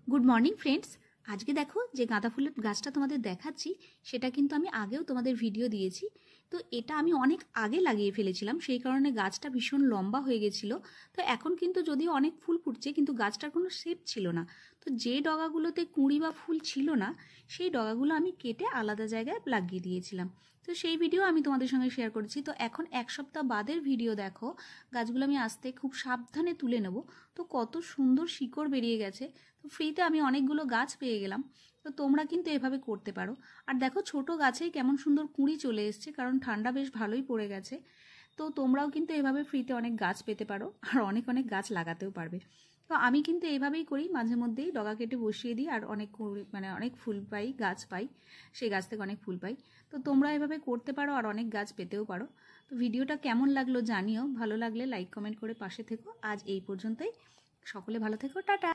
Good morning friends. आज के देखो जे गाँदा फुलेर गाछटा तुम्हादेर देखाচ্ছি সেটা কিন্তু আমি আগেও তোমাদের ভিডিও দিয়েছি। তো এটা আমি অনেক আগে লাগিয়ে ফেলেছিলাম, সেই কারণে গাছটা ভীষণ লম্বা হয়ে গেছিল। তো এখন কিন্তু যদিও অনেক ফুল ফুটছে কিন্তু গাছটার কোনো শেপ ছিল না। তো যে ডগাগুলোতে কুঁড়ি বা ফুল ছিল না সেই ডগাগুলো আমি কেটে আলাদা জায়গায় লাগিয়ে দিয়েছিলাম। তো সেই ভিডিও আমি তোমাদের সঙ্গে শেয়ার করেছি। তো এখন এক সপ্তাহ বাদের ভিডিও দেখো, গাছগুলো আমি আস্তে খুব সাবধানে তুলে নেব। তো কত সুন্দর শিকড় বেরিয়ে গেছে। তো ফ্রিতে আমি অনেকগুলো গাছ পেয়ে গেলাম। তো তোমরা কিন্তু এভাবে করতে পারো। আর দেখো ছোট গাছেই কেমন সুন্দর কুঁড়ি চলে এসছে, কারণ ঠান্ডা বেশ ভালোই পড়ে গেছে। তো তোমরাও কিন্তু এভাবে ফ্রিতে অনেক গাছ পেতে পারো আর অনেক অনেক গাছ লাগাতেও পারবে। তো আমি কিন্তু এভাবেই করি, মাঝে মধ্যেই ডগা কেটে বসিয়ে দিই আর অনেক অনেক ফুল পাই, গাছ পাই, সেই গাছ থেকে অনেক ফুল পাই। তো তোমরা এভাবে করতে পারো আর অনেক গাছ পেতেও পারো। তো ভিডিওটা কেমন লাগলো জানিও, ভালো লাগলে লাইক কমেন্ট করে পাশে থেকো। আজ এই পর্যন্তই, সকলে ভালো থেকো, টাটা।